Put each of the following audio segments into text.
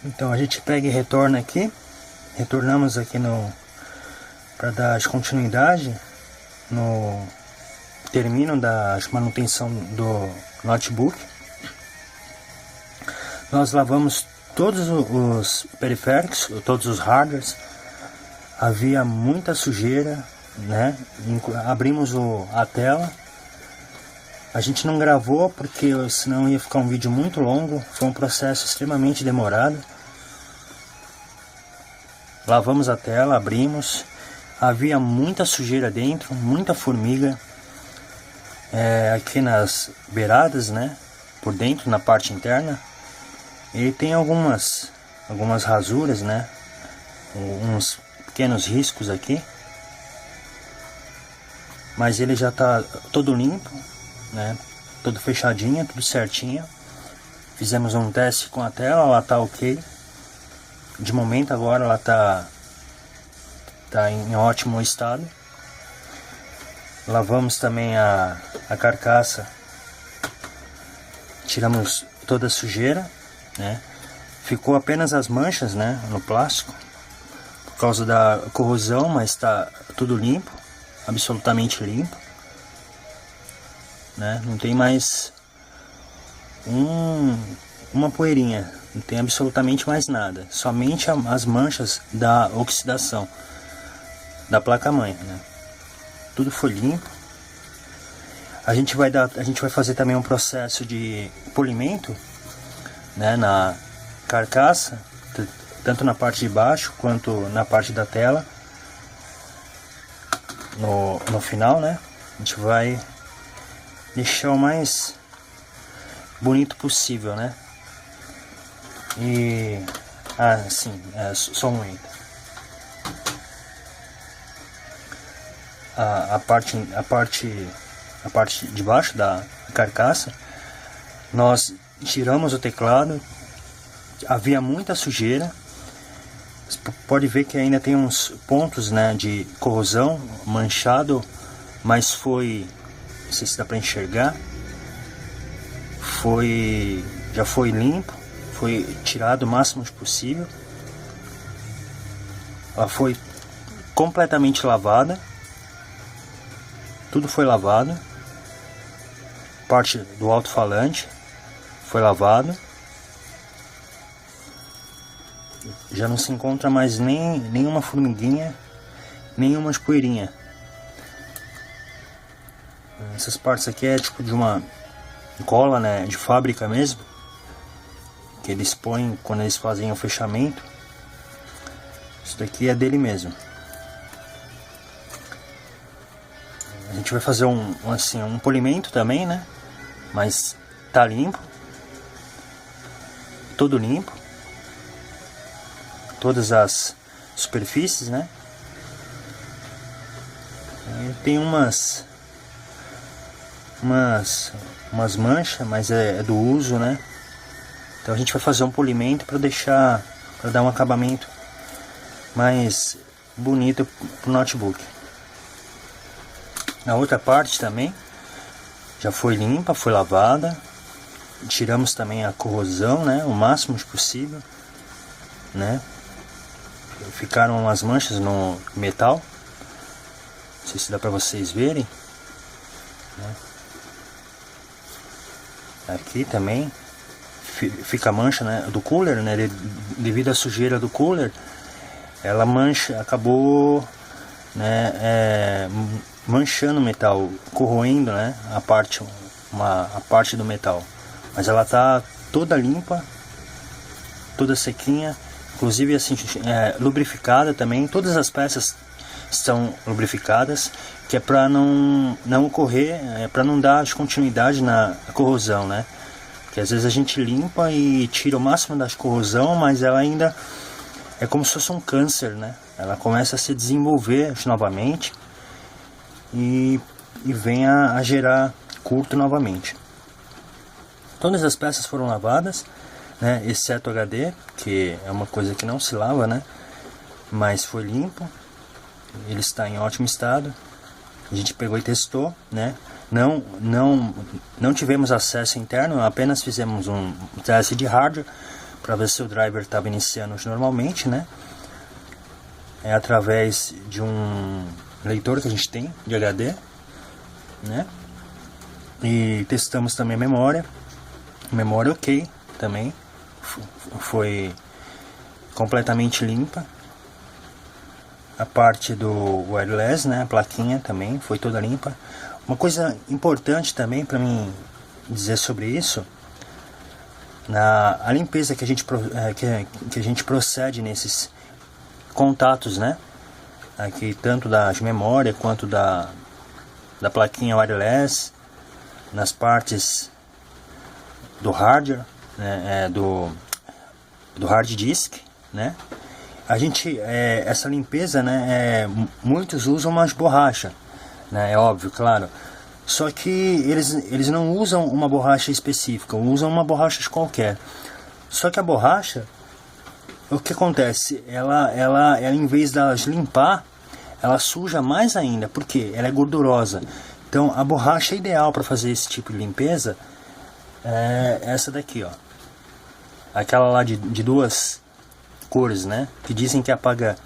Então a gente pega e retorna aqui. Retornamos aqui para dar continuidade no termino da manutenção do notebook. Nós lavamos todos os periféricos, todos os hardwares. Havia muita sujeira, né? Abrimos a tela. A gente não gravou porque senão ia ficar um vídeo muito longo. Foi um processo extremamente demorado. Lavamos a tela, abrimos. Havia muita sujeira dentro, muita formiga. Aqui nas beiradas, né? Por dentro, na parte interna. Ele tem algumas rasuras, né? Uns pequenos riscos aqui. Mas ele já está todo limpo, né? Todo fechadinho, tudo certinho. Fizemos um teste com a tela, ela está ok. De momento agora ela tá em ótimo estado. Lavamos também a carcaça. Tiramos toda a sujeira, né? Ficou apenas as manchas, né, no plástico por causa da corrosão, mas está tudo limpo, absolutamente limpo, né? Não tem mais uma poeirinha, não tem absolutamente mais nada, somente as manchas da oxidação da placa-mãe, né? Tudo foi limpo. A gente vai fazer também um processo de polimento, né, na carcaça, tanto na parte de baixo quanto na parte da tela. No final, né, a gente vai deixar o mais bonito possível, né? E sim, só um momento. A parte de baixo da carcaça, nós tiramos o teclado. Havia muita sujeira. Você pode ver que ainda tem uns pontos, né, de corrosão, manchado, mas foi, não sei se dá para enxergar, já foi limpo, foi tirado o máximo possível. Ela foi completamente lavada, tudo foi lavado. Parte do alto-falante foi lavado. Já não se encontra mais nenhuma formiguinha, nenhuma poeirinha. Essas partes aqui é tipo de uma cola, né, de fábrica mesmo, que eles põem quando eles fazem o fechamento. Isso daqui é dele mesmo. A gente vai fazer um polimento também, né? Mas tá limpo, todo limpo, todas as superfícies, né? Tem umas manchas, mas é do uso, né? Então a gente vai fazer um polimento para dar um acabamento mais bonito pro notebook. Na outra parte também já foi limpa, foi lavada. Tiramos também a corrosão, né, o máximo possível, né? Ficaram as manchas no metal. Não sei se dá para vocês verem, né? Aqui também fica a mancha, né, do cooler, né? Devido à sujeira do cooler, ela acabou, né, manchando o metal, corroendo, né, a parte do metal. Mas ela tá toda limpa, toda sequinha, inclusive assim, lubrificada também. Todas as peças estão lubrificadas, que é para não ocorrer, para não dar descontinuidade na corrosão, né? Porque às vezes a gente limpa e tira o máximo da corrosão, mas ela ainda é como se fosse um câncer, né? Ela começa a se desenvolver novamente e vem a gerar curto novamente. Todas as peças foram lavadas, né, exceto o HD, que é uma coisa que não se lava, né, mas foi limpo. Ele está em ótimo estado. A gente pegou e testou, né? Não tivemos acesso interno, apenas fizemos um teste de hardware, para ver se o driver estava iniciando normalmente, né? É através de um leitor que a gente tem de HD, né? E testamos também a memória ok também, foi completamente limpa. A parte do wireless, né, a plaquinha também foi toda limpa. Uma coisa importante também para mim dizer sobre isso, a limpeza que a gente procede nesses contatos, né, aqui tanto da memória quanto da plaquinha wireless, nas partes do hardware, né, do hard disk, né. A gente, essa limpeza, né, muitos usam umas borracha, né, é óbvio, claro. Só que eles não usam uma borracha específica, usam uma borracha qualquer. Só que a borracha, o que acontece? Ela em vez de elas limpar, ela suja mais ainda, porque ela é gordurosa. Então a borracha ideal para fazer esse tipo de limpeza é essa daqui, ó. Aquela lá de duas cores, né? Que dizem que apaga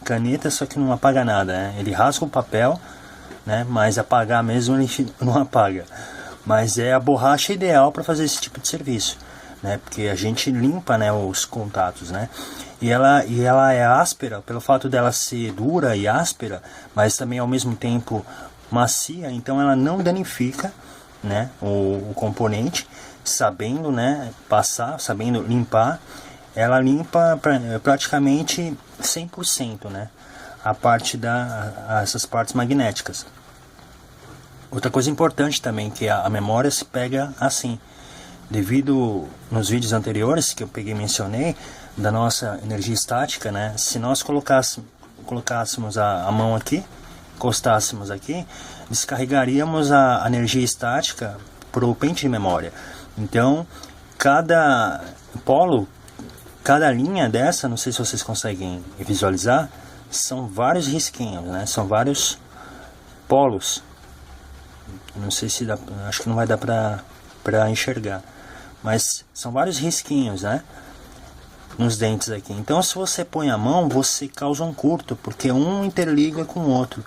caneta, só que não apaga nada, né? Ele rasga o papel, né? Mas apagar mesmo ele não apaga. Mas é a borracha ideal para fazer esse tipo de serviço, né? Porque a gente limpa, né, os contatos, né? E ela é áspera pelo fato dela ser dura e áspera, mas também ao mesmo tempo macia, então ela não danifica, né, o componente, sabendo, né, passar, sabendo limpar. Ela limpa praticamente 100%, né? Essas partes magnéticas. Outra coisa importante também, que a memória se pega assim. Devido nos vídeos anteriores que eu mencionei, da nossa energia estática, né? Se nós colocássemos a mão aqui, encostássemos aqui, descarregaríamos a energia estática para o pente de memória. Então, cada polo, cada linha dessa, não sei se vocês conseguem visualizar, são vários risquinhos, né? São vários polos. Não sei se dá, acho que não vai dar para enxergar, mas são vários risquinhos, né? Nos dentes aqui. Então, se você põe a mão, você causa um curto, porque um interliga com o outro.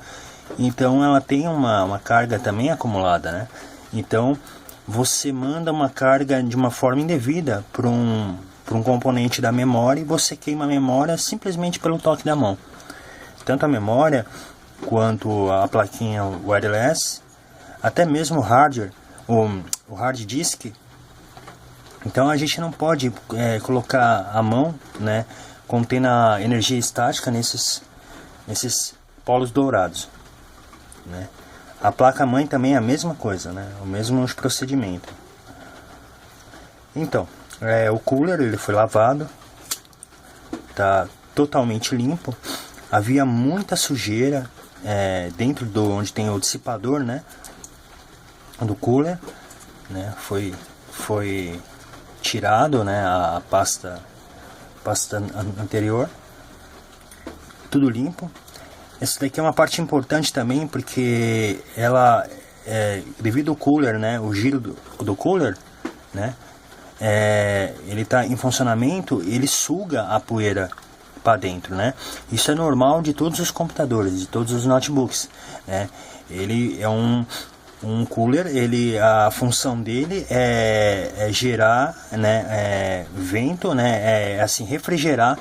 Então, ela tem uma carga também acumulada, né? Então, você manda uma carga de uma forma indevida para um componente da memória, e você queima a memória simplesmente pelo toque da mão. Tanto a memória quanto a plaquinha wireless, até mesmo o hardware, o hard disk. Então a gente não pode colocar a mão, né, contendo a energia estática nesses polos dourados, né. A placa-mãe também é a mesma coisa, né, o mesmo procedimento. Então, o cooler ele foi lavado, tá totalmente limpo. Havia muita sujeira dentro onde tem o dissipador, né, do cooler, né, foi tirado, né, a pasta anterior, tudo limpo. Essa daqui é uma parte importante também, porque ela, devido ao cooler, né, o giro do cooler, né, ele está em funcionamento, ele suga a poeira para dentro, né. Isso é normal de todos os computadores, de todos os notebooks, né. Ele é um cooler, a função dele é gerar, né, vento, né, assim, refrigerar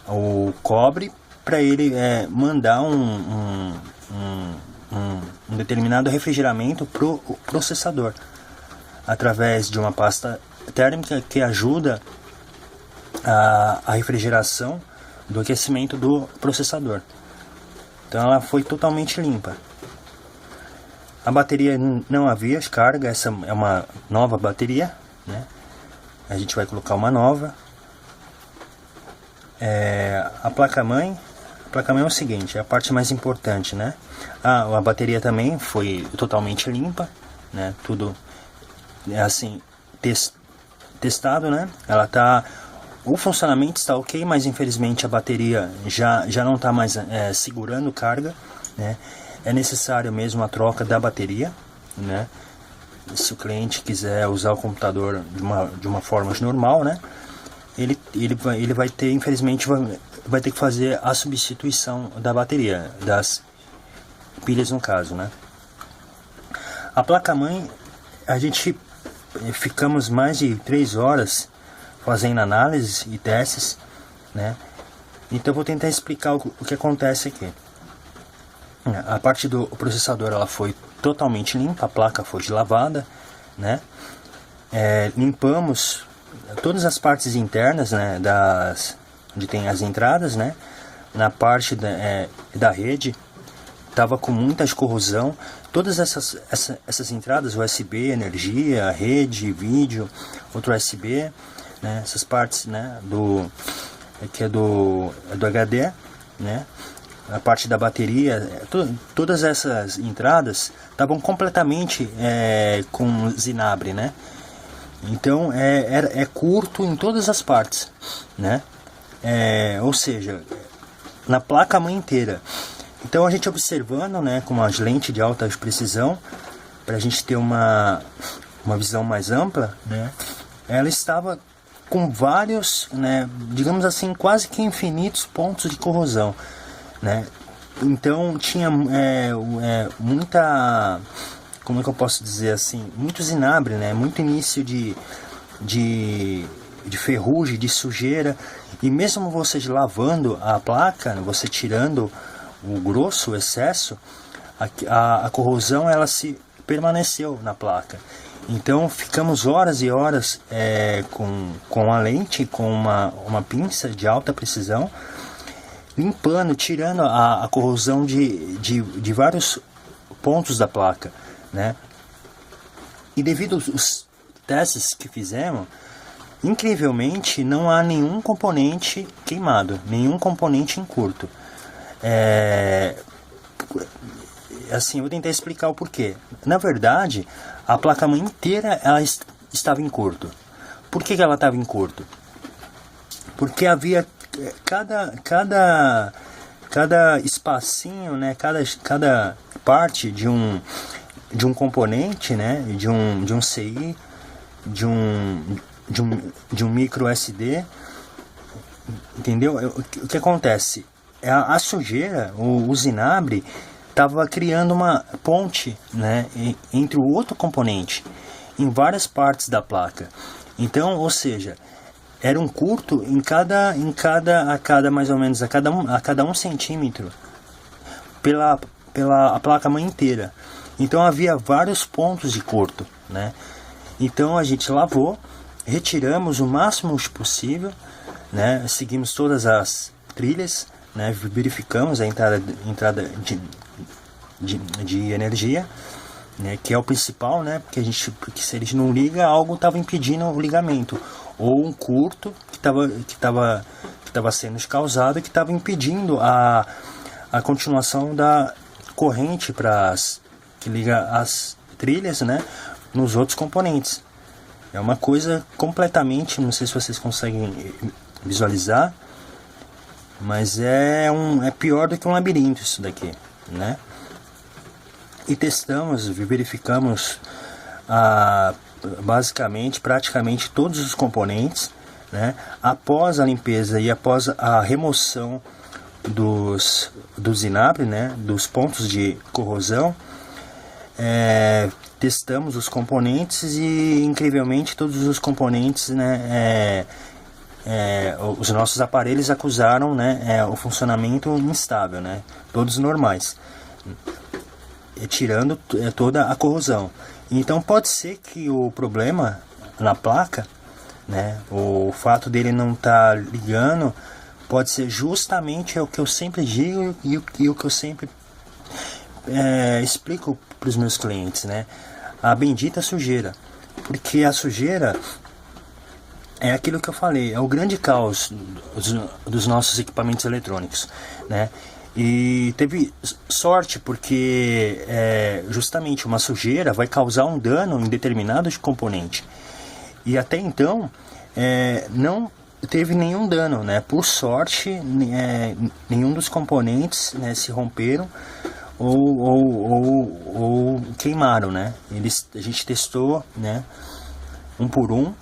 o cobre para ele mandar um determinado refrigeramento pro processador através de uma pasta térmica que ajuda a refrigeração do aquecimento do processador. Então ela foi totalmente limpa. A bateria não havia carga, essa é uma nova bateria, né? A gente vai colocar uma nova. A placa-mãe é o seguinte, é a parte mais importante, né? A bateria também foi totalmente limpa, né? Tudo assim testado, né? O funcionamento está ok, mas infelizmente a bateria já não está mais segurando carga, né? É necessário mesmo a troca da bateria, né? Se o cliente quiser usar o computador de uma forma normal, né? ele vai ter, infelizmente, vai ter que fazer a substituição da bateria, das pilhas no caso, né? A placa-mãe, a gente ficamos mais de 3 horas fazendo análises e testes, né? Então eu vou tentar explicar o que acontece aqui. A parte do processador, ela foi totalmente limpa, a placa foi lavada, né? Limpamos todas as partes internas, né, onde tem as entradas, né? Na parte da rede estava com muita corrosão. Todas essas entradas, USB, energia, rede, vídeo, outro USB, né? Essas partes, né, que é do HD, né? A parte da bateria, todas essas entradas estavam completamente com zinabre, né? Então é curto em todas as partes, né? Ou seja, na placa-mãe inteira. Então a gente observando, né, com as lentes de alta precisão, para a gente ter uma visão mais ampla, né? Ela estava com vários, né, digamos assim, quase que infinitos pontos de corrosão, né? Então tinha muita, como é que eu posso dizer assim, muito zinabre, né? Muito início de ferrugem, de sujeira. E mesmo você lavando a placa, você tirando o grosso, o excesso, a corrosão ela se permaneceu na placa. Então ficamos horas e horas com a lente, com uma pinça de alta precisão, limpando, tirando a corrosão de vários pontos da placa, né? E devido aos testes que fizemos, incrivelmente não há nenhum componente queimado, nenhum componente em curto. Assim, eu vou tentar explicar o porquê. Na verdade, a placa-mãe inteira ela estava em curto. Por que ela estava em curto? Porque havia cada espacinho, né, cada parte de um componente, né, de um CI, de um micro SD, entendeu? O que acontece? A sujeira, o zinabre, estava criando uma ponte, né, entre o outro componente em várias partes da placa. Então, ou seja, era um curto a cada mais ou menos a cada 1 centímetro pela a placa-mãe inteira. Então havia vários pontos de curto, né? Então a gente lavou, retiramos o máximo possível, né? Seguimos todas as trilhas, né? Verificamos a entrada de energia, né? Que é o principal, né? Porque se eles não liga, algo estava impedindo o ligamento, ou um curto que estava sendo causado, que estava impedindo a continuação da corrente que liga as trilhas, né, nos outros componentes. É uma coisa completamente, não sei se vocês conseguem visualizar, mas é pior do que um labirinto isso daqui, né? E testamos, verificamos basicamente, praticamente todos os componentes, né? Após a limpeza e após a remoção do zinabre, né? Dos pontos de corrosão, testamos os componentes e incrivelmente todos os componentes, né? Os nossos aparelhos acusaram, né? O funcionamento instável, né? Todos normais, tirando toda a corrosão. Então pode ser que o problema na placa, né, o fato dele não estar ligando, pode ser justamente o que eu sempre digo e o que eu sempre explico para os meus clientes, né? A bendita sujeira. Porque a sujeira é aquilo que eu falei, é o grande caos dos nossos equipamentos eletrônicos, né? E teve sorte porque justamente uma sujeira vai causar um dano em determinado componente. E até então não teve nenhum dano, né? Por sorte, nenhum dos componentes, né, se romperam ou queimaram, né? A gente testou, né, um por um,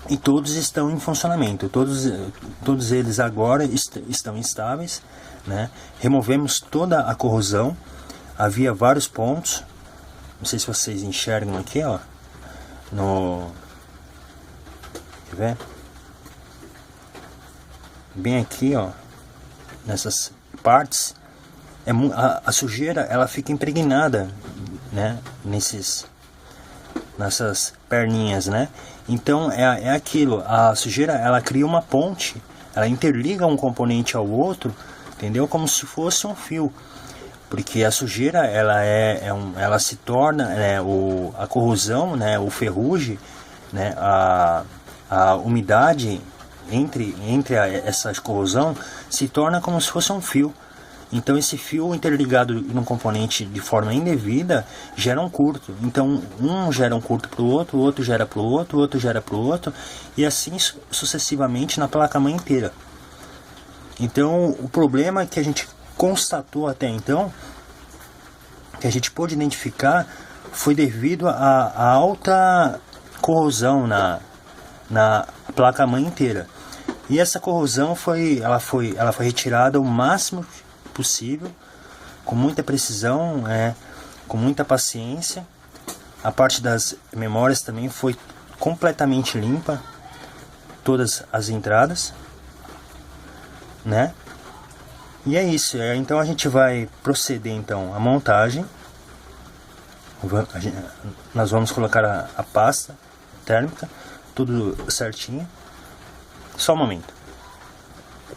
e todos estão em funcionamento, todos eles agora estão estáveis, né? Removemos toda a corrosão, havia vários pontos, não sei se vocês enxergam aqui, ó, quer ver? Bem aqui, ó, nessas partes, a sujeira ela fica impregnada, né, nessas perninhas, né? Então é aquilo, a sujeira ela cria uma ponte, ela interliga um componente ao outro, entendeu? Como se fosse um fio, porque a sujeira ela se torna, né, a corrosão, né, o ferrugem, né, a umidade entre essa corrosão se torna como se fosse um fio. Então esse fio interligado num componente de forma indevida gera um curto. Então um gera um curto para o outro gera para o outro gera para o outro, e assim sucessivamente na placa-mãe inteira. Então o problema que a gente constatou até então, que a gente pôde identificar, foi devido à alta corrosão na placa-mãe inteira. E essa corrosão ela foi retirada o máximo possível, com muita precisão, com muita paciência. A parte das memórias também foi completamente limpa, todas as entradas, né? E é isso. Então a gente vai proceder então à montagem. Nós vamos colocar a pasta térmica, tudo certinho. Só um momento.